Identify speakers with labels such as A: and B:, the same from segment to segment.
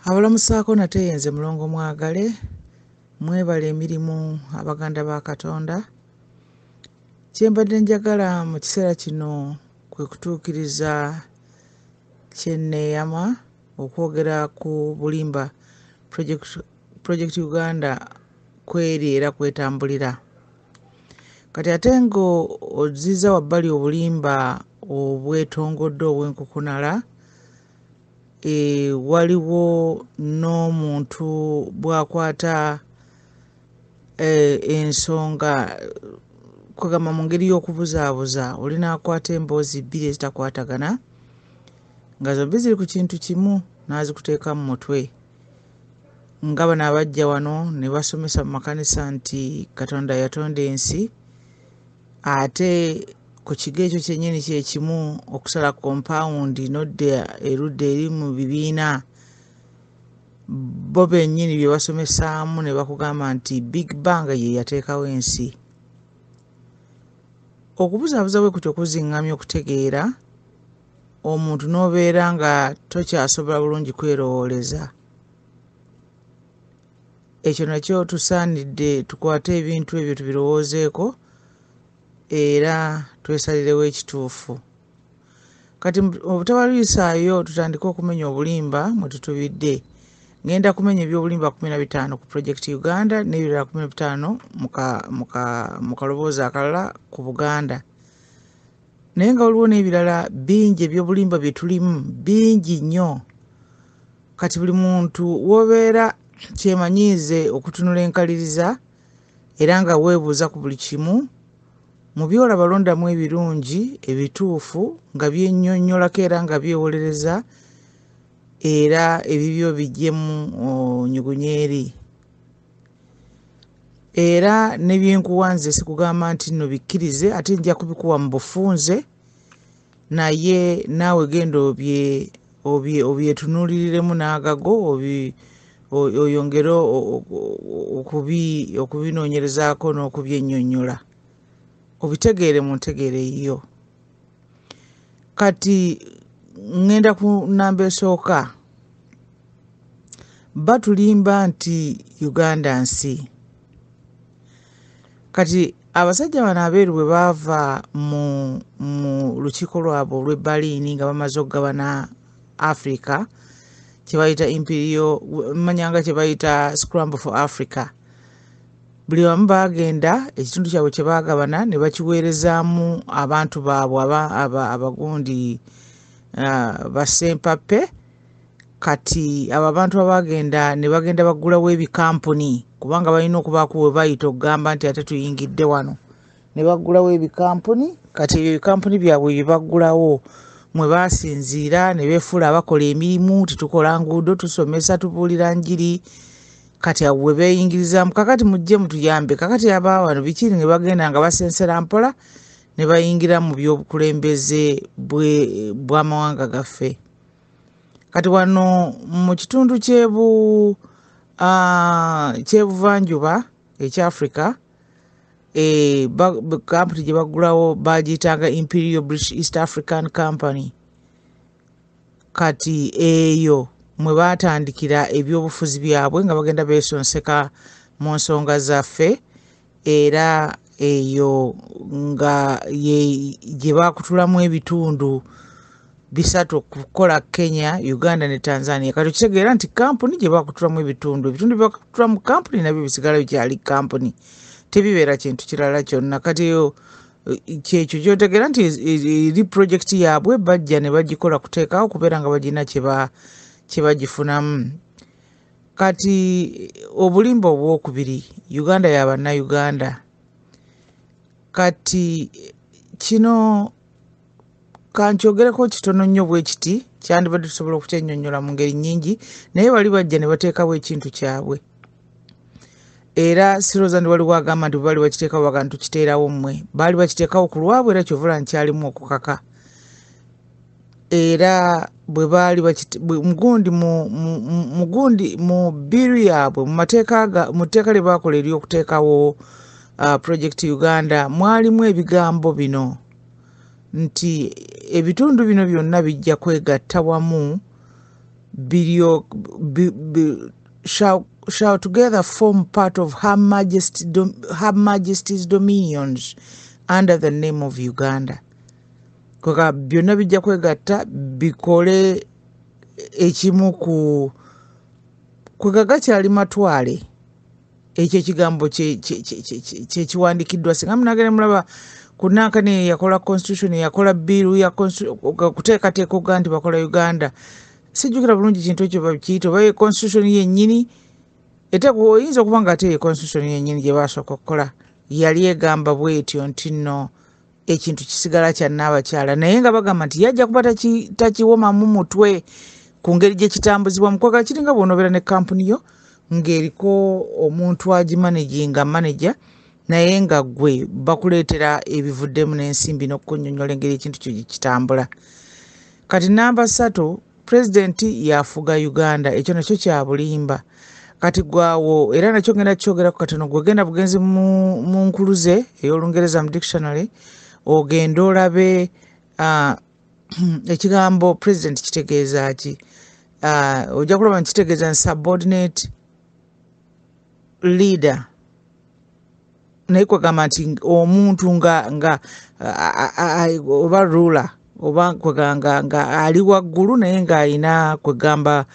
A: Abalamusaako nate yenze Mulongo Mwagale, mwebale emirimu abaganda ba Katonda. Kye mbadde njagala mu kiseera kino kwe kutuukiriza kye nneeyama okwogera ku bulimba Project Uganda kweri era kwetambulira. Kati ate ng'ozizza wabbali obulimba obwetongodde obw'enkukunala, waliwo n'omuntu bw'akwata ensonga kwegamba mu ngeri y'okubuzaabuza olina akwata emboozi bbiri ezitakwatagana nga zombi ziri ku kintu kimu n'azikuteeka mu mutwe. Nga bano abajja wano ne basomesa mu makanisa nti Katonda yatonda ensi, ate ku kigo ekyo kyennyini kye kimu okusala kompawundi nodda erudda eri mu bibiina, bo bennyini bye basomesaamu ne bakugamba nti Big Bang ye yateekawo ensi. Okubuzaabuza bwe kutyo kuziŋŋamya okutegeera omuntu n'obeera nga tokyasobola bulungi kwerowooleza. Ekyo nakyo tusaanidde tukwate ebintu ebyo tubirowoozeeko era twesalirewo ekituufu. Kati obutabalwisaayo tutandike okumenya obulimba mwe tutubidde. Ngenda kumenya ebyobulimba 15 ku Project Uganda n'ebirala 15 mu kaloboozi akalala ku Buganda. Naye nga waliwo n'ebirala bingi ebyobulimba bye tulimu bingi nnyo. Kati buli muntu w'obeera kyemanyiize okutunula enkaliriza era nga weebuuza ku buli kimu, mu byolaba londamu ebirungi ebituufu nga byennyonnyolako era nga byewolereza era ebibyo bijjemu onyugunyeeri. Era ne byenkuwa nze sikugamba nti nno bikkirize ate nja kubikuwa mu bufunze, naye naawe genda obyetunuuliriremu n'agago oyongere okubinoonyerezaako n'okubyennyonnyola obitegeere mu ntegeere yiyo. Kati ngenda ku nnamba esooka. Batulimba nti Uganda nsi. Kati abasajja bano abeeru bwe baava mu lukiiko lwabwe olw'e Berlin nga bamaze okugabana Africa, kye bayita mmanya nga kye bayita Scramble for Africa. Buli wamu baagenda ekitundu kyabwe kye baagabana ne bakiweerezaamu abantu baabwe abagundi basempappe. Kati abo abantu abaagenda ne bagenda baggulawo ebikampuni kubanga balina okubaako we bayita okugamba nti ate tuyingidde wano. Ne baggulawo ebikampuni, kati ebyo ebikampuni byabwe bye baggulawo mwe baasinziira ne beefuula abakola emirimu, titukola nguudo, tusomesa, tubuulira njiri. Kati awo we beeyingirizaamu kakati mujje mutuyambe. Kakati abaawo wano bikiri ne bagenda nga basensera mpola ne bayingira mu by'obukulembeze bw'amawanga gaffe. Kati wano mu kitundu ky'ebuvanjuba eky'Africa, kampuni gye baggulawo baagiyitanga Imperial British East African Company. Kati eyo mwe baatandikira ebyobufuzi byabwe nga bagenda beesonseka mu nsonga zaffe, era eyo nga gye baakutulamu ebitundu 3 okukola Kenya, Uganda ne Tanzania. Kati okitegeera nti kampuni gye baakutulamu ebitundu bye bakutula mu kampuni nabyo bisigala bikyali kampuni, tebibeera kintu kirala kyonna. Kati kyekyo ky'otegeera nti eri projekiti yaabwe bajja ne bagikola kuteekawo kubeera nga bagina kye bagifunamu. Kati obulimba obwokubiri, Uganda ya bannayuganda. Kati kino kankyogereko kitono nnyo bwe kiti, kyandibadde tusobola okukyennyonnyola mu ngeri nnyingi, naye bali bajja ne bateekawo ekintu kyabwe. Era sirooza ndi waliwo agamba nti bwe baali bakiteekawo baga tukiteerawo mmwe. Baali bakiteekawo ku lwabwe era kyovula nkyalimu okukaka. Era bwe baali mugundi mu biru yaabwe mu tteeka lye baakola ery'okuteekawo Project Uganda mwalimu ebigambo bino nti ebitundu bino byonna bijja kwegatta wamu shall together form part of Her Majesty's dominions under the name of Uganda. Kweka byonna bijja kwegatta bikole ekimu ku kweka gakyali matwale ekyo ekigambo kyekiwandikiddwa singa munagere mulaba kunankani yakola constitution yakola bill kuteekateeka okuga nti bakola Uganda sijjukira bulungi kintu ekyo bakiyita oba constitution yennyini oyinza okuba nga ate constitution yennyini gye baasooka okukola yali egamba bwetyo nti nno ekintu kisigala kya Nnaabakyala naye nga bagamba nti yajja kuba takiwomamu mutwe ku ngeri gye kitambuzibwa mukwagala kiringa bw'onobeera ne kampuni yo ng'eriko omuntu agimanaginga manager naye nga gwe bakuleetera ebivuddemu n'ensimbi n'okukunnyonnyola engeri ekintu kyo gye kitambula. Kati namba 3 pulezidenti yafuga Uganda ekyo nakyo kya bulimba kati gwawo era nakyo ngenda kyogerako katono gwegenda bugenzi mu nkuluze ey'Olungereza mu dictionary ogenda olabe ekigambo president kitegeeza ki ojja kulaba nkitegeeza subordinate leader naye kwegamba nti omuntu nga oba ruler oba kweganga nga ali waggulu naye ng'alina kwegamba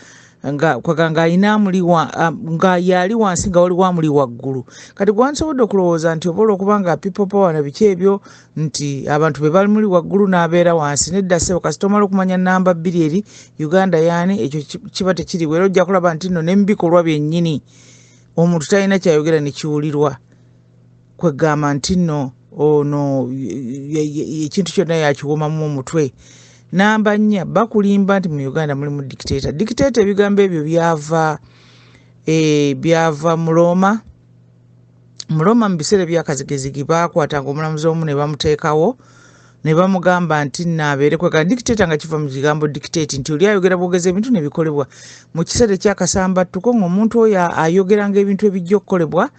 A: nga alina amuli nga yali wansi nga waliwo amuli waggulu kati gwansobodde okulowooza nti oba olwokuba nga people power na biki ebyo nti abantu be bali muli waggulu n'abeera wansi nedda ssebo kasita omala okumanya namba 2 eri Uganda yaani ekyo kiba tekiriwo era ojja kulaba nti nno n'ebikolwa byennyini omuntu talina kyayogera ne kiwulirwa kwegamba nti nno ono ekintu kyonna yakiwomamu omutwe. Namba 4 bakulimba nti mu Uganda mulimu dictator. Dictator ebigambo ebyo byava mu Roma. Mu Roma mu biseera byakazigizigi baakwatanga omulamuzi omu ne bamuteekawo ne bamugamba nti naabeere kweka dictator nga kiva mu kigambo dictate nti oli ayogera bwogeza ebintu ne bikolebwa. Mu kiseera ekyakasambattuko ng'omuntu oyo ayogeranga ebintu ebijja okukolebwa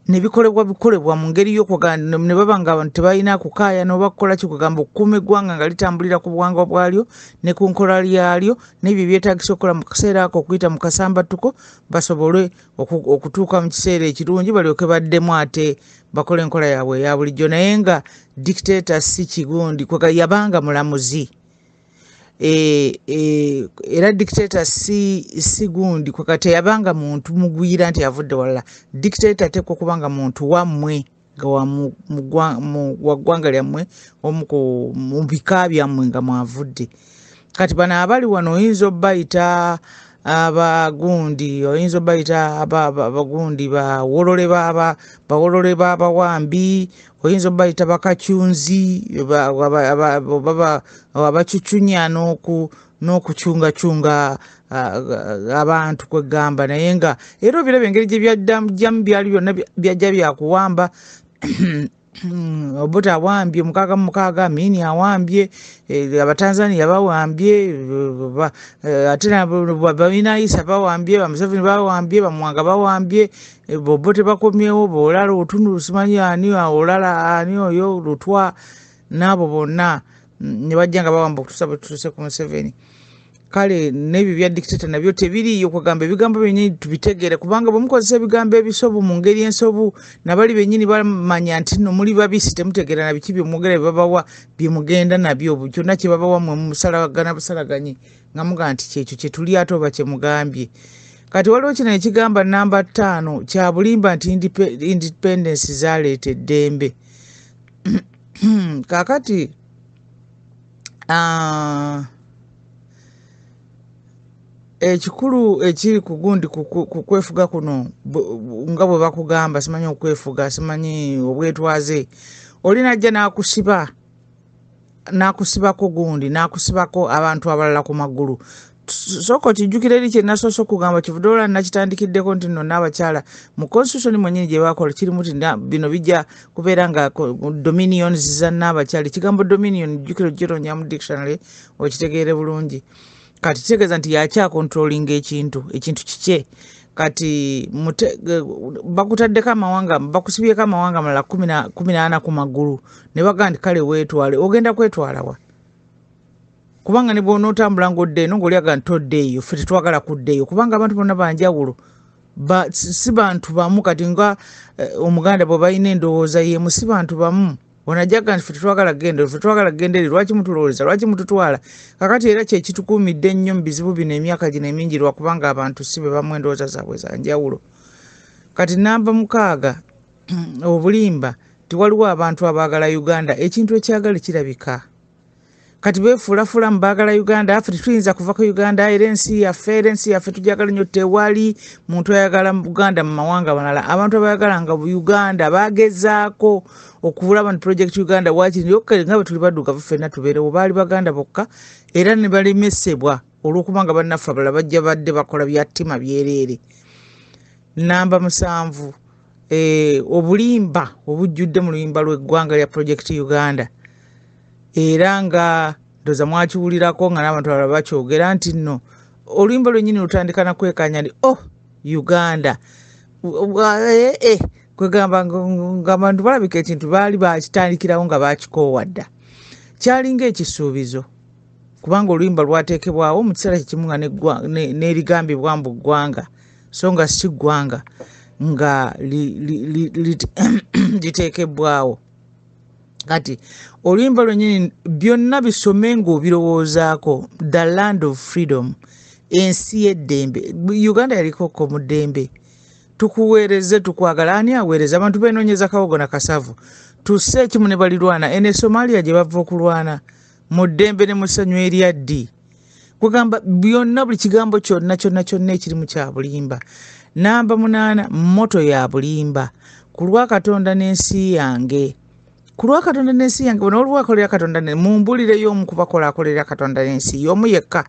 A: ne bikolebwa mu ngeri y'okugamba ne baba nga tebalina kukaaya n'oba kukola kikugamba okukuuma eggwanga nga litambulira ku buwangwa bwalyo ne ku nkola lyalyo n'ebyo byetaagisa okukola mu kaseera ako okuyita mu kasambattuko basobole okutuuka mu kiseera ekirungi balyoke baddemu ate bakola enkola yaabwe eya bulijjo naye nga dictator si kigundi kwega yabanga mulamuzi era dictator si gundi kweka teyabanga muntu mugwira nti avudde walala dictator tekwa kubanga muntu wammwe nga mu ggwanga lyammwe mu bika byammwe nga mwavudde kati bano abali wano oyinza obbayita abagundi oyinza obbayita abagundi bawolole b'abawambi oyinza obbayita bakacyunzi abacucunya n'okucungacunga abantu kwegamba naye nga era obiraba engeri gye byajjamu byali byonna byajja byakuwamba Obote awambye mukaaga Amini awambye abatanzania bawambye ate babina Isa bawambye bamuseveni bawambye bamwanga bawambye Obote bakomyewo bolala otundu simanyi ani olala ani oyo lutwa nabo bonna ne bajjanga bawamba okutusa butuse ku Museveni. Kale nebyo bya dictator nabyo tebiriyo kugamba ebigambo byennyini tubitegere kubanga bwemukozesa ebigambo ebisobu mu ngeri ensobu nabali bennyini bamanya nti no muli babisi temutegera na biki byomugere babawa byemugenda nabyo kyonna kye babawa mu musalagana busalaganyi nga muga nti kyekyo kye tuli atoba kye mugambye. Kati waliwo kino ekigamba namba 5 kya bulimba nti independence zaleeta eddembe. Kakati ekikulu ekiri ku gundi ku kwefuga kuno nga bwe bakugamba simanyi okwefuga simanyi obwetwaze olina ajja n'akusibako gundi n'akusibako abantu abalala ku magulu soko kijjukira eri kye nasoose okugamba kivudde olwa nakitandikiriddeko nti nno n'abakyala mu constitution mwennyini gye bakola kirimu nti bino bijja kubeera nga dominions za n'abakyala ekigambo dominion jjukira ogironya mu dictionary okitegeere bulungi. Kati kitegeeza nti yakyakontrolinga ekintu kikye kati bakutaddeko amawanga bakusibyeko amawanga malala 14 ku magulu ne bagaa nti kale weetwale ogenda kwetwala wa kubanga ne bw'onootambula ng'oddeeyo ng'olyaga ntoddeeyo ffe tetwagala kuddeeyo kubanga abantu bonna banjawulo si bantu bamu kati nga omuganda bwe balina endowooza yemu si bantu bamu onajjaga nti ffe tetwagala kgenda ffe twagala kgenda eri lwaki mutulowooza lwaki mututwala kakati era kyekitukuumidde ennyo mu bizibu bino emyaka gino emingi lwakubanga abantu si be bamu endowooza zaabwe zanjawulo kati namba 6 obulimba tiwaliwo abantu abaagala Uganda ekintu ekyagala kirabika kati beefuulafula mu baagala Uganda ffe tetuyinza kuva ku Uganda era ensi yaffe tujagala nnyo tewali muntu ayagala Uganda mu mawanga amalala abantu abayagalanga Uganda bagezaako okulaba nti Project Uganda wakiri nga bwe tuli baddugavu ffenna tubeerewo baali baganda bokka era ne balemesebwa olw'okubanga bannaffe abalala bajja badde bakola bya ttima byereere namba 7 obulimba obujjudde mu luyimba lw'eggwanga lya Project Uganda era nga ndoza mwakiwulirako nga n'abantu abalala bakyogera nti nno oluyimba lwennyini lutandika na kwekanya nti Uganda kwegamba ng'abantu balabika ekintu baali bakitandikirawo nga bakikoowadda kyalinga ekisuubizo kubanga oluyimba lwateekebwawo mu kiseera kyekimu nga n'erigambibwa mbu ggwanga so nga si ggwanga nga liteekebwawo kati oluyimba lwennyini byonna bisome ng'obirowoozaako the land of freedom ensi y'eddembe Uganda yalikoko mu ddembe tukuweereze tukwagala ani aweereza abantu beenoonyeza kawogo na kasavu tusse ekimu ne balirwana ene Somalia gye bava okulwana mu ddembe ne mu ssanyu erya ddi kugamba byonna buli kigambo kyonna ekirimu kya bulimba namba 8 moto ya bulimba ku lwa Katonda n'ensi yange bano olwakolera Katonda mumbulireyo omu kubakola akolera Katonda n'ensi y'omu yekka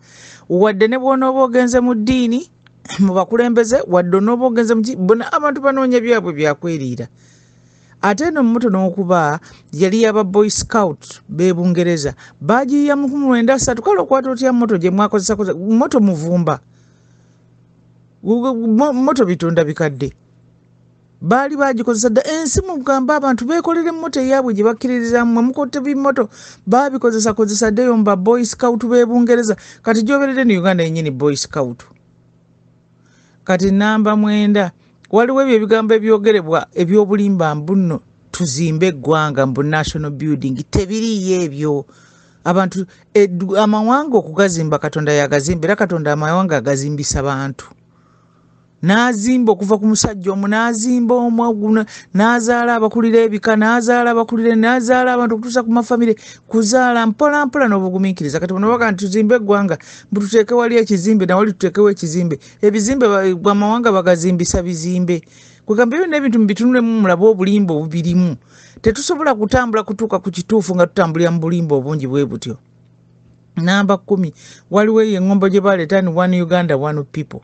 A: wadde ne bw'onooba ogenze mu ddiini mu bakulembeze wadde onooba ogenze bona abantu banoonya byabwe byakweriira ate eno moto n'okuba yali yaba Boy Scout b'e Bungereza baagiyiya mu 1993 kale okwata otya moto gye mwakozesa moto muvumba moto bitunda bikadde baali bagikozesa dda ensi mugamba abantu beekolera emmoto eyaabwe gye bakkiririzamu mukotte bimoto baabikozesa ddeyo mu ba Boy Scout b'e Bungereza kati gyoberedde ne Uganda yennyini Boy Scout kati namba 9 waliwo ebyo ebigambo ebyogerebwa ebyobulimba mbuno tuzimbe eggwanga mbu national building tebiriyo ebyo abantu amawanga okugazimba Katonda yagazimba era Katonda amawanga agazimbisa bantu n'azimba okuva ku musajja omu n'azimba omwagu n'azaala abakulira ebika n'azaala abantu okutuusa ku mafamire kuzaala mpola n'obugumiikiriza kati bano baga nti tuzimbe eggwanga mbu tuteeke wali ekizimbe nawali tuteekewo ekizimbe ebizimbe amawanga bagazimbisa bizimbe kwegamba ebyo n'ebintu mubitunulemu mulabe obulimba obubirimu tetusobola kutambula kutuuka ku kituufu nga tutambulira mu bulimba obungi bwe butyo namba 10 waliwo eyo eŋŋombo gye baleeta ni one Uganda one people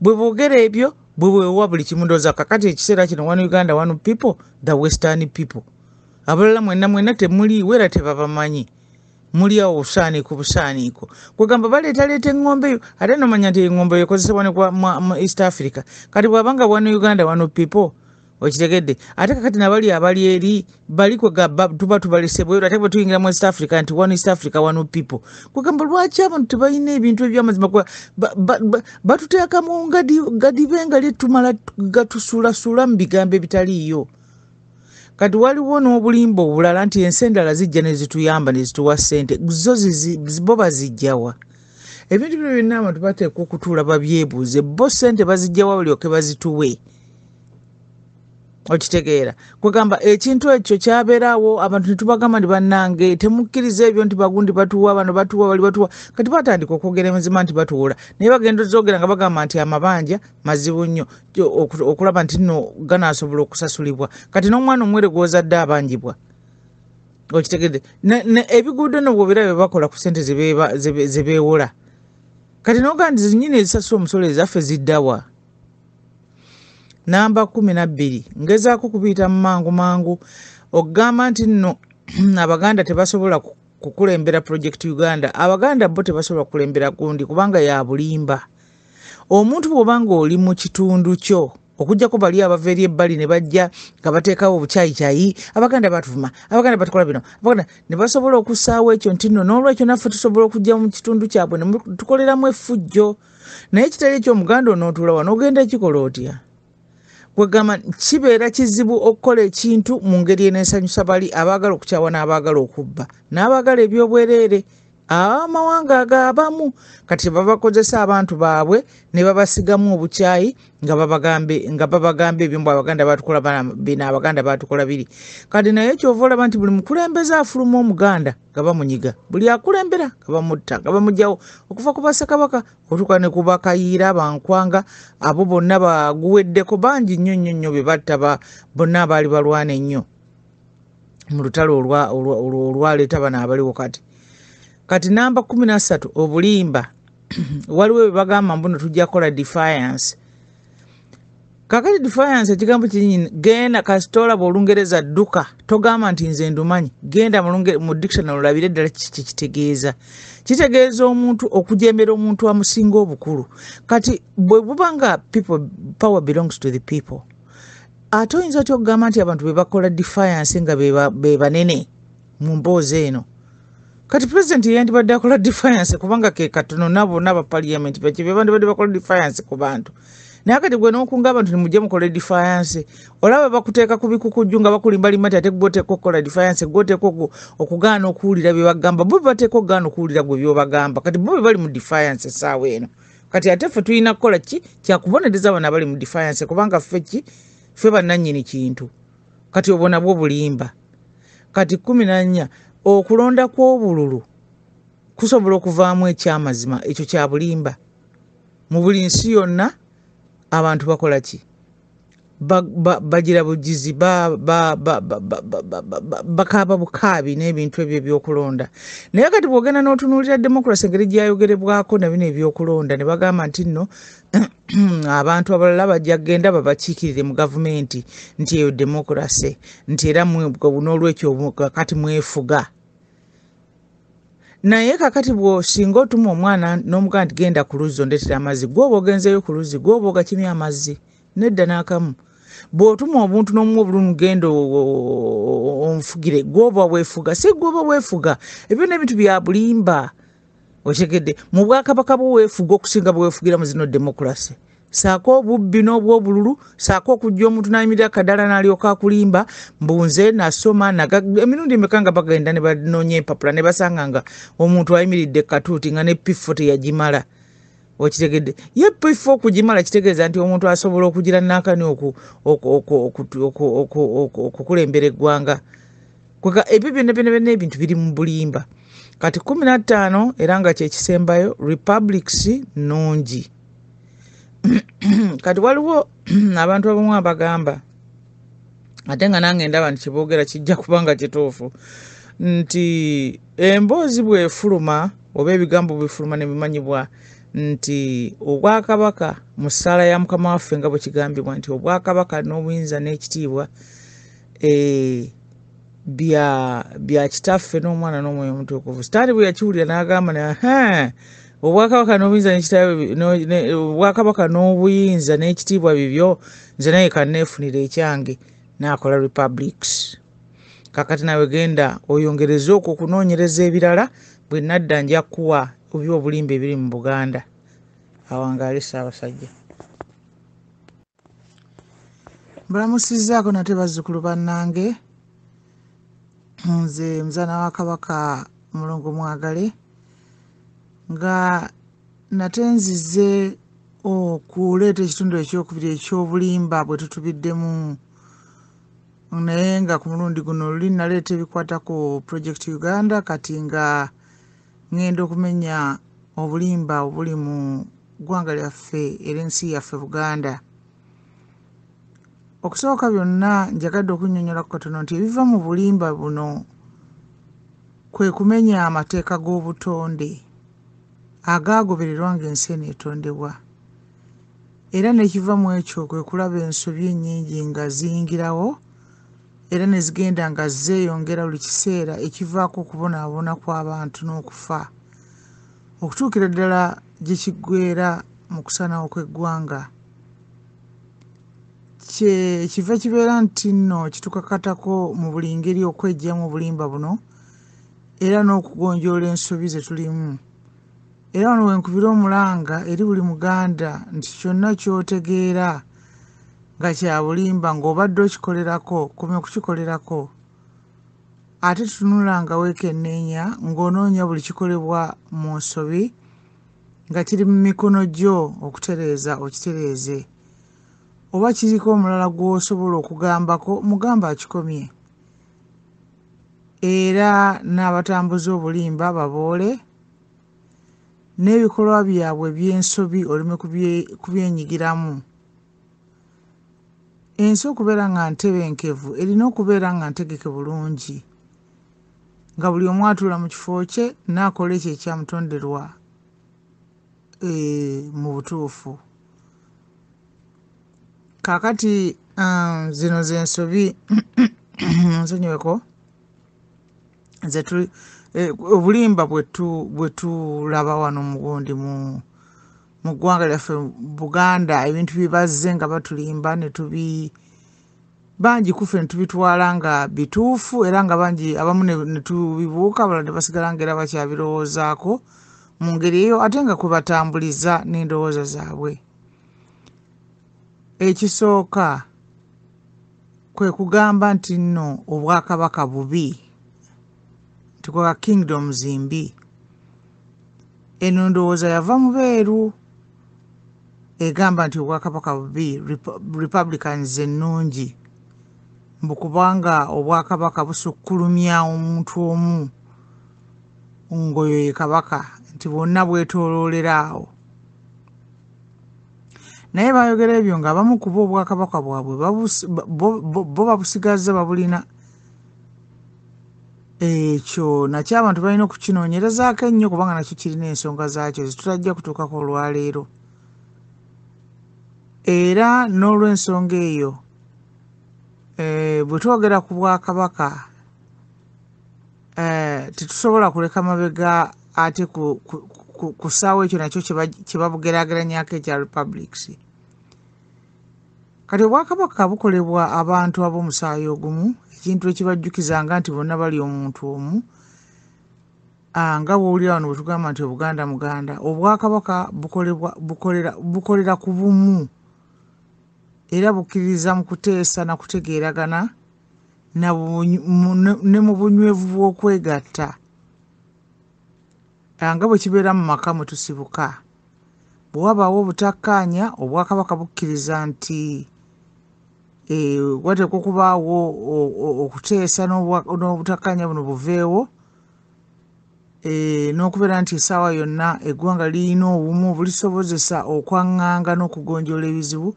A: bwe boogera ebyo bwe bwewa buli kimu ndowooza kakati ekiseera kino one Uganda one people the western people abalala mwenna temuliiwo era tebabamanyi muli awo busaaniiko kwegamba baleetaleeta eŋŋombe eyo ate nomanya nti eŋŋombe eyo ekozesebwa ne mu East Africa kati bw'abanga one Uganda one people okitegedde ate kakati nabali abali eri bali kwegamba tuba tubalesebweyo ate bwe tuyingira mu East Africa nti one East Africa one people kwegamba lwaki abantu tebalina ebintu ebyamazima batuteekamu gadibenga lyetumala gatusuulasula mu bigambo ebitaliiyo kati waliwo n'obulimba obulala nti ensi endala zijja ne zituyamba ne zituwa ssente zo bo bazijjawa ebintu bino byonna abantu bateekwa okutuula babyebuuze bo ssente bazijjawa balyoke bazituwe okitegeera kwegamba ekintu ekyo kyabeerawo abantu netubagamba nti bannange temukkiriza ebyo nti bagundi batuwa bano batuwa bali batuwa kati batandika okwogera amazima nti batuwola naye bagenda ozogera nga bagamba nti amabanja mazibu nnyo okulaba nti nno ganaasobola okusasulibwa kati n'omwana omuwere gw'ozadde abanjibwa okitegedde ebiguudo no bwobera bakola ku ssente ze beewola kati noga nti zinyini ezisasula omusolo ezaffe ziddawa namba 12 ngezaako kubiyita mu mangu okugamba nti nno abaganda tebasobola kukulembera Project Uganda abaganda bo tebasobola kukulembera gundi kubanga ya bulimba omuntu bw'obanga oli mu kitundu kyo okujjako bali abava eri ebbali ne bajja nga bateekawo obukyayikyayi abaganda batuvuma abaganda batukola bino abaganda ne basobola okussaawo ekyo nti nno n'olwekyo naffe tusobola okujja mu kitundu kyabwe ne tukoleramu effujjo naye kitali ekyomuganda onootuula wano ogenda kikola otya kwegamba kibeera kizibu okukola ekintu mu ngeri eneesanyusa bali abaagala okukyawa n'abaagala okubba n'abaagala ebyobwereere amawanga agaabamu kati babakozesa abantu baabwe ne babasigamu obukyayi nga babagambe ebyo mbu abaganda batukola bino abaganda batukola biri kati naye kyova olaba nti buli mukulembeze afuluma omuganda nga bamunyiga buli akulembera nga bamutta nga bamugjawo okuva ku bassekabaka otuuka ne ku bakayiira bankwanga abo bonna baguweddeko bangi nnyo nnyo nnyo be batta bonna abaali balwana ennyo mu lutalo olwaleeta bano abaliwo kati namba 13 obulimba waliwo bwe bagamba mbuno tujja kukola defiance kakati defiance ekigambo kinyini genda kasitola bw'olungereza dduka togamba nti nze ndumanyi genda mu dictionary olabire ddala kitegeeza kitegeeza omuntu okujembera omuntu amusinga obukulu kati bwe buba nga power belongs to the people ate oyinza otya okugamba nti abantu be bakola defiance nga be banene mu mboozi eno kati president yandibadde akola defiance kubanga ke katono nabo n'aba parliament be bandibadde bakola defiance ku bantu naye kati gwe n'okunga abantu nimujje mukole defiance olaba bakuteeka ku bikukujju nga bakulimbalimba ti ate gwoteeka okukola defiance gwoteeka okugaana okuwulira bye bagamba bo bateeka okugaana okuwulira gwe byobagamba kati bo be bali mu defiance essaawa eno kati ate ffe tulina kukola ki kyakubonereza bano abali mu defiance kubanga ffe bannannyini kintu kati obwo nabwo bulimba kati 14 okulonda kw'obululu kusobola okuvaamu ekyamazima ekyo kya bulimba mu buli nsi yonna abantu bakola ki bagira bugizi bakaaba bukaabi n'ebintu ebyo ebyokulonda naye kati bw'ogenda n'otunuulira demokrasi engeri gyayogerebwako na bino ebyokulonda ne bagamba nti nno abantu abalala bajja kgenda babakiikirire mu gavumenti nti eyo demokrasi nti era n'olwekyo kati mwefuga naye kakati bw'osinga otuma omwana n'omugamba nti genda ku luzzi ondeetera amazzi gwoba ogenzeyo ku luzzi gwoba ogakimya amazzi nedda n'akamu bw'otuma obuntu n'omuwa obulumi genda omufugire gwoba weefuga si gwoba weefuga ebyo n'ebintu bya bulimba okitegedde mu bwakabaka bwo weefuga okusinga bweweefugira mu zino demokrasi saako obubbi n'obwobululu saako okujja omuntu n'ayimirira kadala n'alyoka akulimba mbunze nasoma emirundi emeka nga bagenda ne banoonya empapula ne basanga nga omuntu ayimiridde katuuti nga ne pifo teyagimala okitegedde ye pifo okugimala kitegeeza nti omuntu asobola okugira nakani okukulembera eggwanga ebyo byonna ebintu biri mu bulimba kati 15 era nga kyekisembayo republics nungi kati waliwo abantu abamu abagamba ate nga nange ndaba nti kyeboogera kijja kubanga kituufu nti emboozi bwefuluma oba ebigambo bwefuluma ne bimanyibwa nti obwakabaka mu ssaala ya mukama waffe nga bwe kigambibwa nti obwakabaka n'obuyinza n'ekitiibwa bya kitaffe n'omwana n'omwoyo omutukuvu sitaani bwe yakiwulira n'agamba obwakabaka n'obuyinza n'ekitiibwa bibyo nze naye kanneefunira ekyange n'akola republics kakati nawe genda oyongereze okwo okunoonyereza ebirala bwe nadda nja kuwa obulimba ebiri mu Buganda awangaale Ssaabasajja mbalamusizzaako nate bazzukulu bannange nze muzaana wa Kabaka Mulongo Mwagale nga nate nzize okuleeta ekitundu ekyokubiri ekyobulimba bwe tutubiddemu naye nga ku mulundi guno luli naleeta ebikwata ku Project Uganda kati nga ngenda okumenya obulimba obuli mu ggwanga lyaffe era ensi yaffe Buganda. Okusooka byonna njagadde okunnyonnyola ku katono nti ebiva mu bulimba buno kwe kumenya amateeka g'obutonde agaagobererwa ng'ensi eno etondebwa era n'ekiva mu ekyo kwe kulaba ensobi ennyingi nga ziyingirawo era ne zigenda nga zeeyongera buli kiseera ekivaako okubonaabona kw'abantu n'okufa okutuukira ddala gye kiggweera mu kusanawo kw'eggwanga. kiva kibeera nti nno kitukakatako mu buli ngeri okwejjamu obulimba buno era n'okugonjoola ensobi ze tulimu. Era wano wenkubira omulanga eri buli Muganda nti kyonna ky'otegeera nga kya bulimba ng'obadde okikolerako komya okukikolerako. Ate tunulanga weekenneenya ng'onoonya buli kikolebwa mu nsobi nga kiri mu mikono gyo okutereeza okitereeze. Oba kiriko omulala gw'osobola okugambako mugamba akikomye. Era n'abatambuza obulimba baboole n'ebikolwa byabwe by'ensobi oleme kubyenyigiramu. Ensi okubeera nga ntebenkevu erina okubeera nga ntegeke bulungi nga buli omu atuula mu kifo kye n'akola ekyo ekyamutonderwa mu butuufu. Kaakati zino z'ensobi nsonyiweko obulimba bwe tulaba wano mugundi mu ggwanga lyaffe Buganda, ebintu bye bazze nga batulimba bangi kufe ne tubitwala nga bituufu era nga bangi abamu ne tubibuuka abalala ne basigala nga era bakyabirowoozaako mu ngeri eyo ate nga kwe batambuliza n'endowooza zaabwe. Ekisooka kwe kugamba nti nno Obwakabaka bubi, nti kwa kingdoms mbi. Eno ndowooza yava mu beeru egamba nti Obwakabaka bubi, Republicans ennungi, mbu kubanga Obwakabaka busukkulumya omuntu omu ng'oyo ye kabaka, nti bwonna bwetooloolera awo. Naye bayogera ebyo ng'abamu ku bo Obwakabaka bwabwe bo babusigazza babulina. Ekyo nakyo abantu balina okukinoonyerezaako ennyo kubanga nakyo kirina ensonga zaakyo zetutajja kutuukako olwaleero. Era n'olw'ensonga eyo bwe twogera ku Bwakabaka tetusobola kuleka mabega ate ku ssaawa ekyo nakyo kye babugeraageranyako ekya republics. Kati Obwakabaka bukolebwa abantu ab'omusaayi ogumu, ekintu ekibajjukizanga nti bonna bali omuntu omu. Nga bw'owulira wano bwe tugamba nti Obuganda muganda, Obwakabaka bukolera ku bumu era bukkiririza mu kuteesa na kutegeeragana ne mu bunywevu bw'okwegatta. Nga bwe kibeera mu maka mwe tusibuka, bwe wabaawo obutakkaanya Obwakabaka bukkiriza nti wateekwa okubaawo okuteesa n'obutakkaanya buno buveewo, n'okubeera nti essaawa yonna eggwanga lirina obumu bulisobozesa okwaŋŋanga n'okugonjoola ebizibu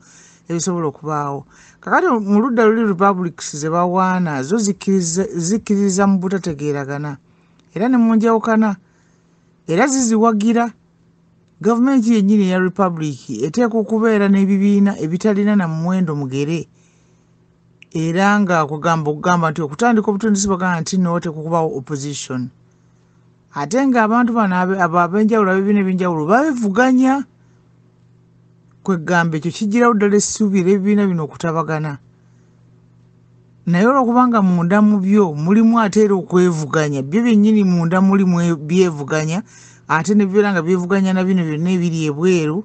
A: ebisobola okubaawo. Kakati mu ludda luli republics ze bawaana zo zikkiririza mu butategeeragana era ne mu njawukana, era ziziwagira. Gavumenti yennyini eya republic eteekwa okubeera n'ebibiina ebitalina na muwendo mugere, era nga okugamba nti okutandika obutundisi bagamba nti nno wateekwa okubaawo opposition. Ate ng'abantu bano ab'enjawulo ab'ebibiina eby'enjawulo babivuganya. Kwegamba ekyo kijjirawo ddala essuubi ery'ebibiina bino okutabagana. Naye olwokubanga munda mu byo mulimu ate era okwevuganya, byo byennyini munda mulimu byevuganya, ate ne bibeera nga byevuganya na bino byonna ebiri ebweru,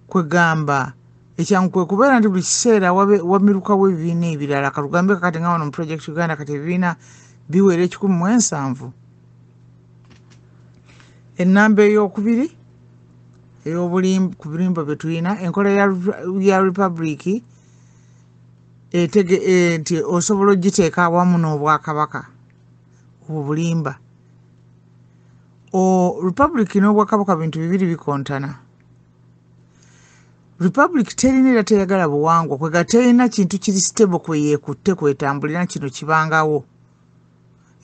A: kwegamba ekyangu kwe kubeera nti buli kiseera wamirukawo ebibiina ebirala. Katugambe kakati nga wano mu Project Uganda kati ebibiina biwera 170. Ennamba ey'okubiri ku bulimba bye tulina, enkola ya republic nti osobola ogiteeka awamu n'Obwakabaka obwo bulimba. Republic n'Obwakabaka bintu bibiri bikontana. Republic terina era teyagala buwangwa, kwega terina kintu kiri stable kwe yeekutte kwetambulira kino kibangawo.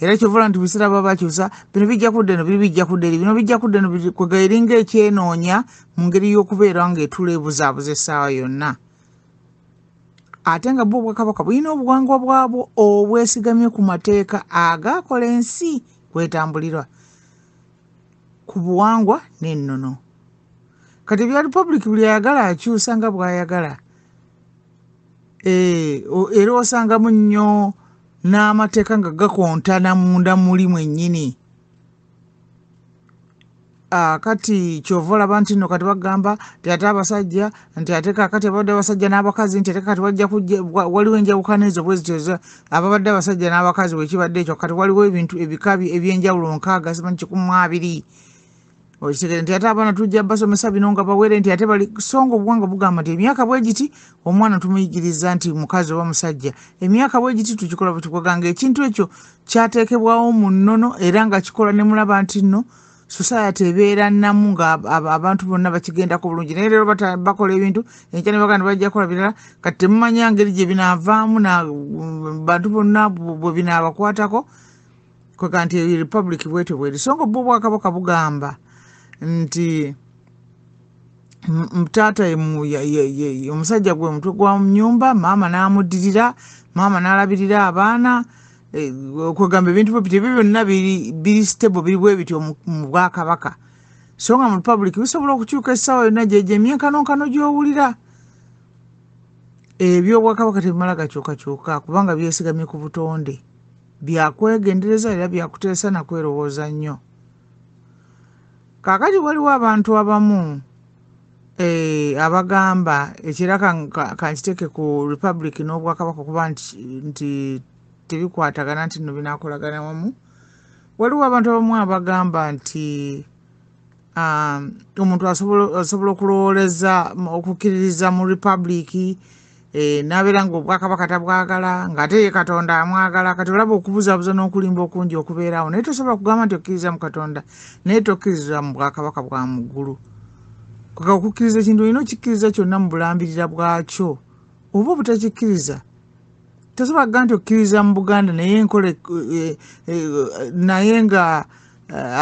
A: Era kyovola nti biseera baba bakyusa bino bijja kudda eno biri bijja kudda eri bino bijja kudda eno kwega eringa ekyenoonya mu ngeri y'okubeera nga etula ebuzaabuza essaawa yonna. Ate nga bo Obwakabaka bulina obuwangwa bwabwo obwesigamye ku mateeka agaakola ensi kwetambulirwa ku buwangwa n'ennono. Kati ebya Republic buli ayagala akyusa nga bw'ayagala. era osangamu nnyo n'amateeka nga gakontana munda muli mwennyini. Kati kyova olaba nti nno kati bagamba nti ate abasajja nti ate kakati ababadde abasajja n'abakazi nti ate kati wajja kujja waliwo enjawukana ezo bwe zityo ababadde abasajja n'abakazi wekibadde ekyo kati waliwo ebintu ebika eby'enjawulo 6 simanyi 12 okitegere nti ate abaana tujja basomesa bino nga bawere nti ate bali songa obuwanga bugamba nti emyaka bwe giti omwana tumuyigiriza nti mukazi oba musajja emyaka bwe giti tukikola butukoganga ekintu ekyo kyateekebwawo mu nnono era nga kikola ne mulaba nti nno society ebeera namu nga abantu bonna bakigendako bulungi naye leero bakola ebintu enkya ne baganda bajja kola birala kati temumanya ngeri gye binaavaamu bantu bonna bwe binaabakwatako kwega nti republic bwetyo bweri songa bo obwakabaka bugamba nti taata omusajja gwe mutwe gwa nyumba maama n'amuddirira maama n'alabirira abaana kwegamba ebintu bwe byonna biri stable biri bwe bityo mu bwakabaka so nga mu republic bisobola okukyuka essaawa yonna gyegyo emyenkanonkano gy'owulira ebyobwakabaka tebimala gakyukakyuka kubanga byesigamye ku butonde byakwegendereza era byakuteesa nakwerowooza nnyo. Kaakati waliwo abantu abamu abagamba ekira kankiteeke ku republic n'obwakabaka okuba nti tebikwatagana nti nno binaakolagana wamu. Waliwo abantu abamu abagamba nti omuntu asobola okulowooleza okukkiririza mu republic n'abeera ng'obwakabaka tabwagala ng'ate ye Katonda amwagala kati olaba okubuzaabuza n'okulimba okungi okubeerawo naye tosobola kugamba nti okkiriza mu Katonda naye tokkiriza mu bwakabaka bwa mu ggulu. Okukkiriza ekintu olina okikkiriza kyonna mu bulambirira bwakyo oba obutakikkiriza tosobola kugaa nti okkiriza mu Buganda naye naye nga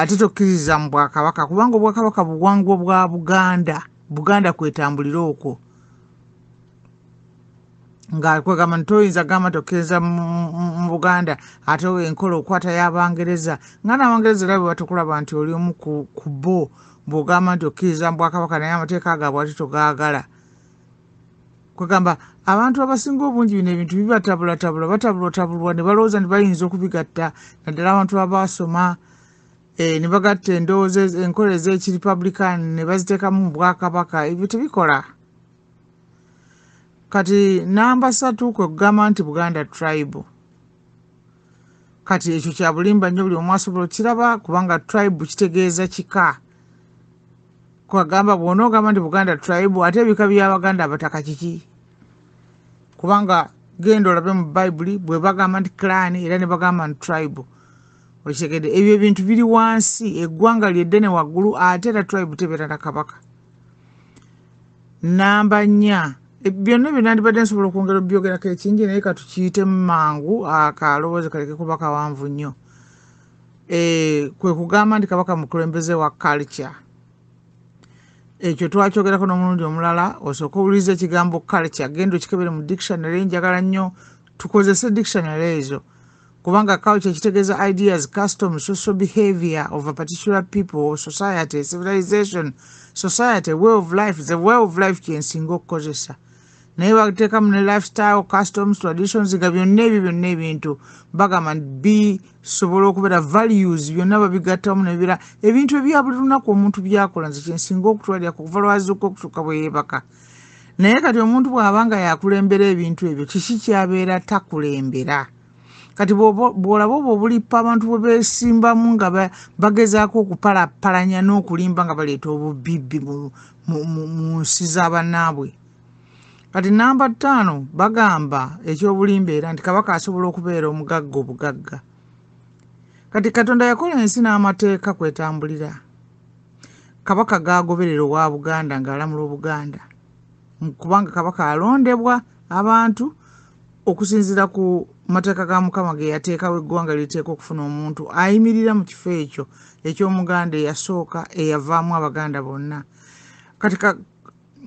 A: ate tokkiriza mu bwakabaka kubanga obwakabaka buwangwa bwa Buganda kwetambulira okwo nga kwegamba nti toyinza gamba nti okkiriza mu Buganda ate enkola okwata y'Abangereza nga n'Abangereza era bwe batukulaba nti oli omu ku bo bw'ogamba nti okkiriza mu bwakabaka naye amateeka gaabwe ate togaagala. Kwegamba abantu abasinga obungi bino ebintu batabulwatabulwa ne balowooza nti bayinza okubigatta naddala abantu abasoma ne bagatta endowooza enkola ez'ekiripublican ne baziteekamu mu bwakabaka ebyo tebikola. Kati namba 3 kwe kugamba nti Buganda tribe kati ekyo kya bulimba nnyo buli omu asobola okiraba kubanga tribe kitegeeza kika. Kwagamba bw'onoogamba nti Buganda tribe ate ebika by'Abaganda abataka kiki kubanga genda olabe mu Bayibuli bwe bagamba nti clan era ne bagamba nti tribe okitegedde ebyo ebintu biri wansi eggwanga lyeddene waggulu ate era tribe tebeera na kabaka. Namba 4 byonna byonnandibadde nsobola okwongera obyogerako ekingi naye katukiyitemu mangu akalowoozi kaleke kuba kawanvu nnyo. Kwe kugamba nti kabaka mukulembeze wa culture ekyo twakyogerako n'omulundi omulala osooka owuliriza ekigambo culture genda okikebere mu dictionary njagala nnyo tukozese dictionary ezo kubanga culture kitegeeza ideas customs social behavior of a particular people or society civilization society way of life the way of life kyensinga okukozesa naye bateekamu ne lifestyle customs traditions nga byonna ebintu bagamba bisobola okubeera values byonna babigattamu nebira ebintu ebya buli lunaku omuntu byakola nze kyensinga okutwalira kuva lwazuuka okutuuka bwe yeebaka. Naye kati omuntu bw'abanga yakulembera ebintu ebyo kiki kyabeera takulembera. Kati bw'olaba obwo obulipa abantu bwe beesimbamu nga bagezaako okupalapalanya n'okulimba nga baleeta obubibbi mu nsi z'abannaabwe. Kati namba 5 bagamba ekyobulimba era nti kabaka asobola okubeera omugagga obugagga. Kati Katonda yakola ensi n'amateeka kwetambulira. Kabaka gaagoberera owa Buganda ng'alamula Obuganda kubanga kabaka alondebwa abantu okusinziira ku mateeka ga Mukama ge yateekawo eggwanga liteeka okufuna omuntu ayimirira mu kifo ekyo eky'Omuganda eyasooka eyavaamu Abaganda bonna. Kati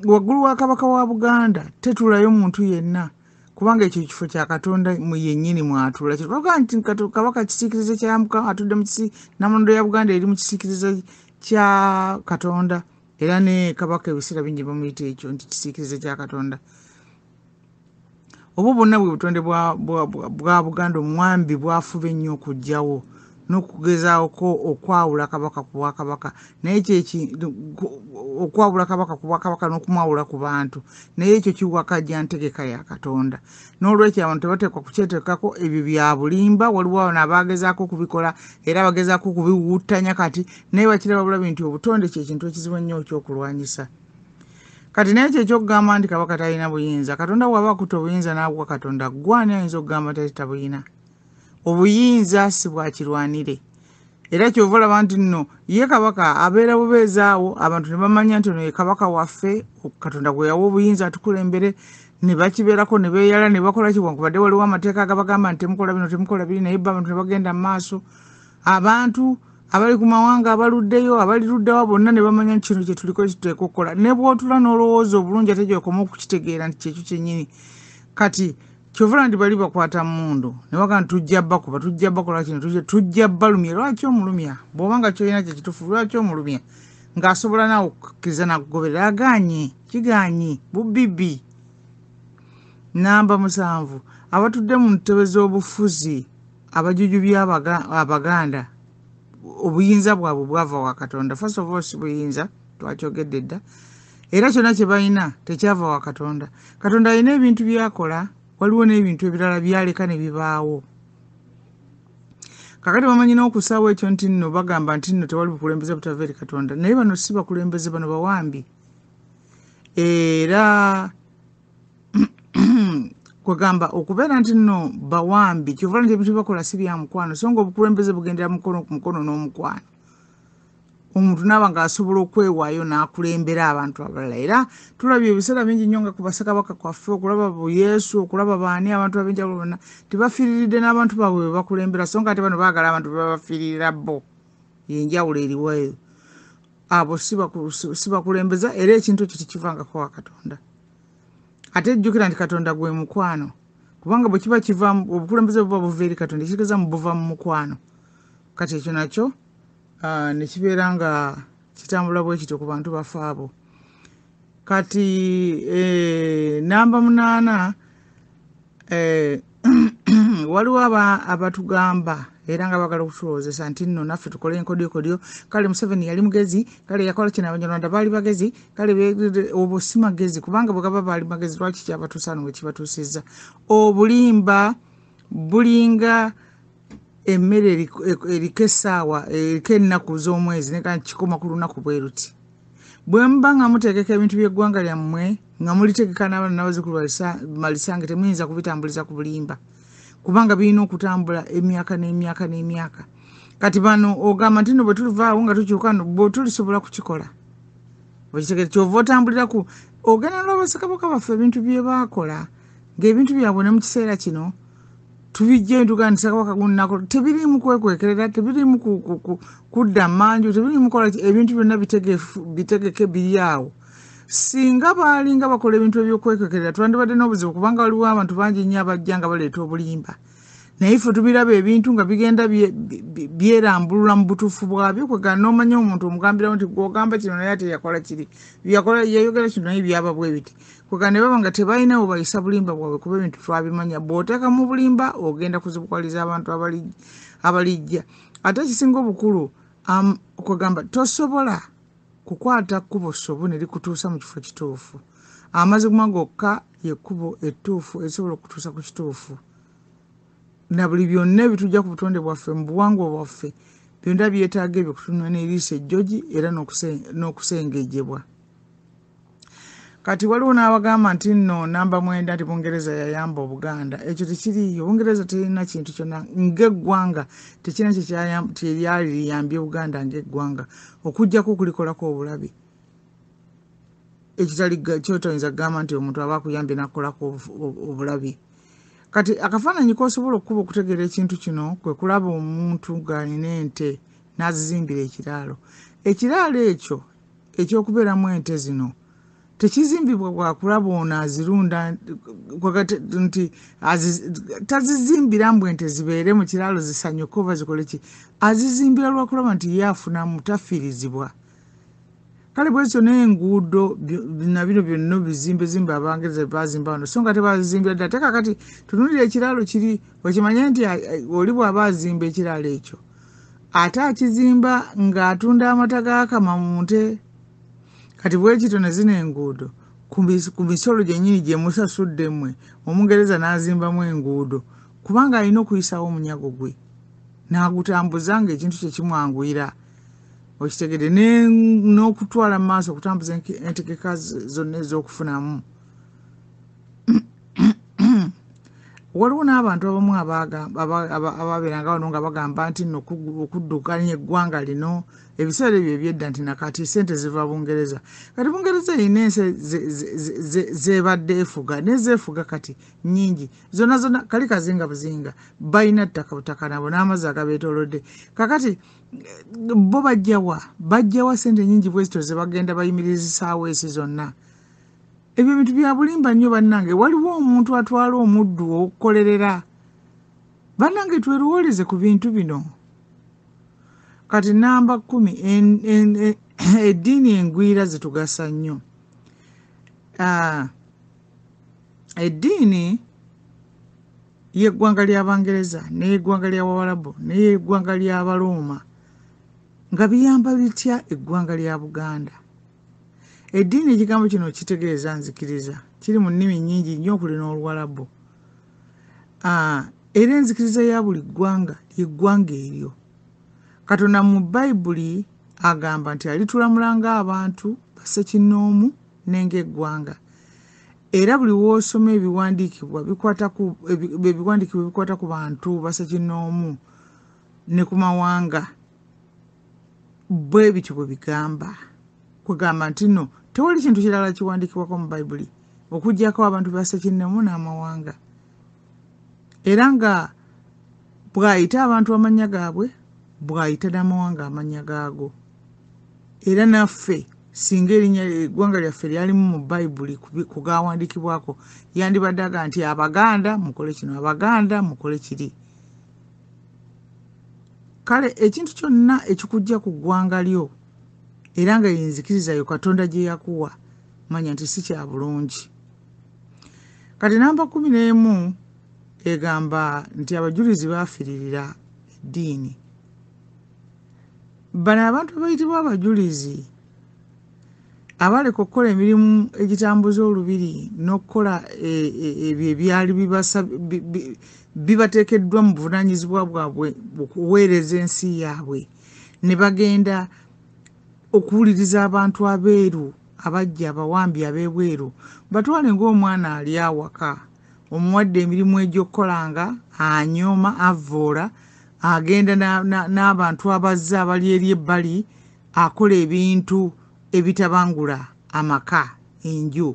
A: waggulu wa kabaka wa Buganda tetulayo muntu yenna kubanga ekyo kifo kya Katonda mu yennyini mwatula. Kitulaga nti kabaka kisiikirize kya Mukama atudde mu Namulondo ya Buganda eri mu kisiikirize kya Katonda era ne kabaka ebiseera bingi bamuyita ekyo nti kisiikirize kya Katonda. obwo bwonna bwe butonde bwa Buganda omwambi bwafuba ennyo okugyawo n'okugezaako okwawula kabaka ku bwakabaka naye okwawula kabaka ku bwakabaka n'okumwawula ku bantu naye ekyo kiwakajja ntegeka ya Katonda n'olwekyo abantu tebateekwa kukyeteekako ebyo bya bulimba waliwo awo abagezaako kubikola era bagezaako kubiwuttanya kati naye bakiraba bulabi nti obutonde kyekintu ekizibu ennyo ekyokulwanyisa kati naye kyekyokugamba nti kabaka talina buyinza Katonda bw'aba akuta obuyinza n'abwa Katonda gwani ayinza okugamba tabuyina obuyinza si bwakirwanire era kyova olaba nti nno ye kabaka abeera bubeezaawo abantu ne bamanya nti ono ye kabaka waffe Katonda gwe yawa obuyinza atukulembere ne bakibeerako ne beeyala ne bakola kiwankubadde waliwo amateeka agabagamba nti temukola bino temukola biri naye abantu ne bagenda mu maaso abantu abali ku mawanga abaluddeyo abali luddawa bonna ne bamanya nti kino kye tuliko kituteeka okukola ne bw'otula n'olowooza obulungi ate gy'okoma okukitegeera nti kyekyo kyennyini kati kyovula nti bali bakwata mundu ne bagamba tujja bakuba tujja bakola kino tujja balumya lwaki omulumya bw'obanga kyolina kye kituufu lwaki omulumya ng'asobola naawe okukkiriza n'akugoberera aganye kiganye bubbibi namba 7 abatudde mu ntebe z'obufuzi abajuju by'Abaganda obuyinza bwabwe bwava wa Katonda first of all si buyinza twakyogedde dda era kyonna kye balina tekyava wa Katonda Katonda alina ebintu byakola waliwo n'ebintu ebirala byaleka ne bibaawo kakati bamanyi n'okusaawo ekyo nti nno bagamba nti nno tewali bukulembeze butava eri Katonda naye bano si bakulembeze bano bawambi era kwegamba okubeera nti nno bawambi kyova nti ebintu bakola si bya mukwano so nga obukulembeze bugendera mukono ku mukono n'omukwano omuntu naaba ng'asobola okwewaayo n'akulembera abantu abalala era tulabye ebiseera bingi nnyo nga ku bassekabaka kwaffe okulaba Yesu okulaba baani abantu ab'enjawulo bonna tebafiiriridde n'abantu baabwe be bakulembera so nga ate bano baagala abantu bebabafiirira bo yenjawulo eriweeyo abo si bakulembeza era ekintu ekyo tekivangako wa Katonda ate jjukira nti Katonda gwe mukwano kubanga bwe kiba kiva obukulembeze buba buva eri Katonda ekitegeeza mu buva mu mukwano kati ekyo nakyo ne kibeera nga kitambula bwe kityo ku bantu bafe abo kati namba 8 waliwo abatugamba era nga bagala okutulowoozesa nti nno naffe tukole enkodyokodyo kale Museveni yali mugezi kale yakola kino Abanyarwanda baali bagezi kale obwo si magezi kubanga bwe gaba baali magezi lwaki kyabatuusa no we kibatuusizza obulimba bulinga emmere eriko essaawa eriko ennaku z'omwezi ne kandi kikoma ku lunaku bwe ruti bwe muba nga mutegeka ebintu by'eggwanga lyammwe nga mulitegeka n'abaana n'abazzukulu malisange temuyinza kubitambuliza ku bulimba kubanga birina okutambula emyaka n'emyaka n'emyaka kati bano ogamba nti no bwe tulivaawo nga tukyuka bwe tulisobola kukikola okitegere kyova otambuliraku ogenda n'abassekabaka baffe ebintu bye baakola ng'ebintu byabwe ne mu kiseera kino tubijje tugaa nti Ssekabaka gunnako tebirimu kwekwekerera tebirimu kudda mmanju tebirimu kola ebintu byonna bitegeke biri awo singa baalinga bakola ebintu eby'okwekwekerera twandibadde n'obuzibu kubanga waliwo abantu bangi nnyo abajja nga baleeta obulimba naye ffe tubiraba ebintu nga bigenda byerambulula mu butuufu bwabyo kwega n'omanya omuntu omugambirawo nti gw'ogamba kino naye ate yakola kiri yayogera kino naye byaba bwe biti kwega ne baba nga tebalina bayisa bulimba bwabwe kuba ebintu twabimanya bw'oteeka mu bulimba ogenda kuzibukwaliza abantu abalijja ate ekisinga obukulu kwegamba tosobola kukwata kkubo ssobu ne likutuusa mu kifo kituufu amazima gokka yekkubo ettuufu esobola okutuusa ku kituufu na buli byonna ebitujja ku butonde bwaffe mu buwangwa bwaffe byonna byetaaga ebyo kutunula n'eriisa ejjogi era n'okusengejjebwa kati waliwo n'abagamba nti nno namba 9 nti Bungereza yayamba Obuganda ekyo tekiriyo Bungereza terina kintu kyonna ng'eggwanga tekirina kyeryali liyambye Buganda ng'eggwanga okuggyako okulikolako obulabi ekitali kyotoyinza kugamba nti omuntu aba akuyambye n'akolako obulabi kati akafaananyi k'osobola okukuba okutegeera ekintu kino kwe kulaba omuntu ng'alina ente n'azizimbira ekiraalo ekyo eky'okubeeramu ente zino tekizimbibwa bwa kulaba ono azirunda nti tazizimbira mbu ente zibeere mu kiraalo zisanyuke oba zikole ki azizimbira lwakulaba nti ye afunamu tafiirizibwa kale bwezo n'enguudo na bino byonna bizimbe zimba Abangereza bazimba wano so nga tebazimbira ddala te kakati tunuulira ekiraalo kiri okimanye nti oli bw'aba azimba ekiraalo ekyo ate akizimba ng'atunda amata g'akama mu nte kati bwekito ne zino enguudo ku misolo gyennyini gye musasudde mmwe Omungereza n'azimbamu enguudo kubanga alina okuyisawo omunyago gwe n'agutambuza ng'ekintu kye kimwanguyira okitegedde n'okutwala mu maaso okutambuza entegeka zonna ez'okufunamu waliwo n'abantu abamu ababeeranga wano nga bagamba nti nno okuddukanya eggwanga lino ebiseera ebyo ebyedda nti nakati sente ziva Bungereza kati Bungereza erina ensi zebadde efuga nezeefuga kati nnyingi zonna kali kazinga buzinga balina ttaka butaka nabo n'amazzi agabeetoolodde kakati bo bajjawa sente nnyingi bwezito ze bagenda bayimirizisaawo ensi zonna ebyo bintu bya bulimba nnyo bannange waliwo omuntu atwala omuddu okukolerera bannange tweruwoleze ku bintu bino kati namba 10 eddiini engwira zitugasa nnyo eddiini y'eggwanga ly'Abangereza n'eggwanga ly'Abawarabu n'eggwanga ly'Abaruuma nga biyamba bitya eggwanga lya Buganda eddiini ekigambo kino kitegeeza nzikiriza kiri mu nnimi nnyingi nnyo okuli n'Oluwarabu era enzikiriza ya buli ggwanga ly'eggwanga eryo Katonda mu Bayibuli agamba nti alitulamula ng'abantu bassekinnoomu n'eng'eggwanga era buli w'osoma ebiwandiikibwa bikwata ku bantu bassekinnoomu ne ku mawanga bwe bityo bwe bigamba kugamba nti nno tewali kintu kirala kiwandiikibwako mu Bayibuli okuggyako abantu bassekinnoomu n'amawanga era nga bw'ayita abantu amannya gaabwe bw'ayita n'amawanga amannya gaago era naffe singa erinnya eggwanga lyaffe lyalimu mu Bayibuli ku gaawandiikibwako yandibadde aga nti Abaganda mukole kino Abaganda mukole kiri kale ekintu kyonna ekikujja ku ggwanga lyo era nga yenzikiriza yo Katonda gye yakuwa manya nti si kya bulungi kati namba 11 egamba nti abajulizi baafiririra eddiini bano abantu abayitibwa abajulizi abaleka okukola emirimu egitambuza olubiri n'okukola ebyo ebyali bibateekeddwa mu buvunaanyizibwa bwabwe okuweereza ensi yaabwe ne bagenda okuwuliriza abantu abeeru abajja abawambi ab'ebweru batwale ng'omwana ali awaka omuwadde emirimu egy'okukolanga anyooma avvoola agenda n'abantu abazze abali eri ebbali akola ebintu ebitabangula amaka enju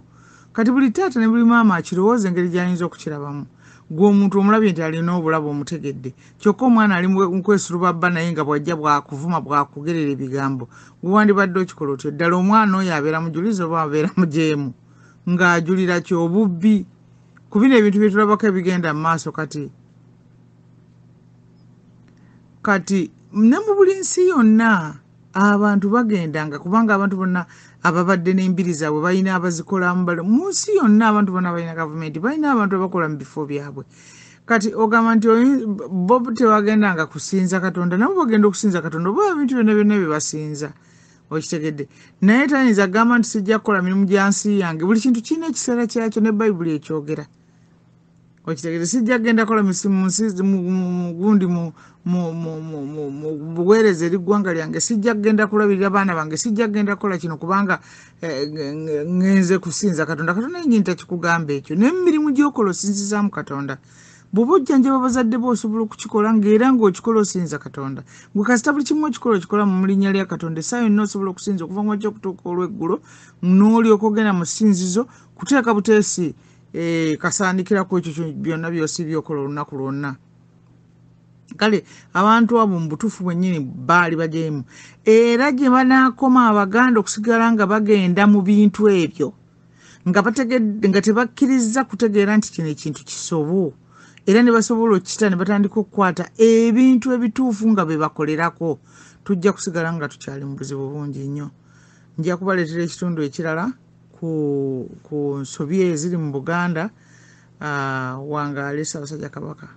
A: kati buli taata ne buli maama akirowooza engeri gy'ayinza okukirabamu gwe omuntu omulabye nti alina obulabu omutegedde kyokka omwana ali mukwesulubabba naye nga bw'ajja bwakuvuma bwakugerera ebigambo gwe wandibadde okikola otyo ddala omwana oyo abeera mujulizi oba abeera mujeemu ng'ajulira kyobubbi ku bino ebintu bye tulabako ebigenda mu maaso kati ne mu buli nsi yonna abantu bagendanga kubanga abantu bonna ababadde n'embiri zaabwe balina abazikolamu mu nsi yonna abantu bonna balina gavumenti balina abantu abakola mu bifo byabwe kati ogamba nti bo tebagendanga kusinza Katonda nabo bagenda okusinza Katonda oba ebintu byonna byonna bye basinza okitegedde naye tayinza gamba nti sijja kukola mirimu gya nsi yange buli kintu kirina ekiseera kyakyo ne Bayibuli ekyogera okitegedde sijja genda kola misimu gundi mu buweereza eri ggwanga lyange sijja genda kulabirira baana bange sijja genda kola kino kubanga ngenze kusinza Katonda yennyini takikugamba ekyo naye mirimu gy'okola osinzizaamu Katonda bw'oba ojjanjaba bazadde bo osobola okukikola ng'era ng'okikola osinza Katonda gwe kasita buli kimu okikola mu linnya lya Katonda essaawa yonna osobola okusinza okuva mu makya okutuuka olw'eggulo n'olyoka ogenda mu ssinzizo kuteeka buteesi kasandikirako ekyo byonna byosi byokola olunaku lwonna kale abantu abo mu butuufu bwennyini baali bajeemu era gye banaakoma Abaganda okusigala nga bagenda mu bintu ebyo nga tebakkiriza kutegeera nti kino ekintu kisobo era ne basobola okukita ne batandika okukwata ebintu ebituufu nga be bakolerako tujja kusigala nga tukyali mu buzibu bungi nnyo nja kubaleetera ekitundu ekirala ku nsobi eziri mu Buganda. Wangaale Ssaabasajja Kabaka.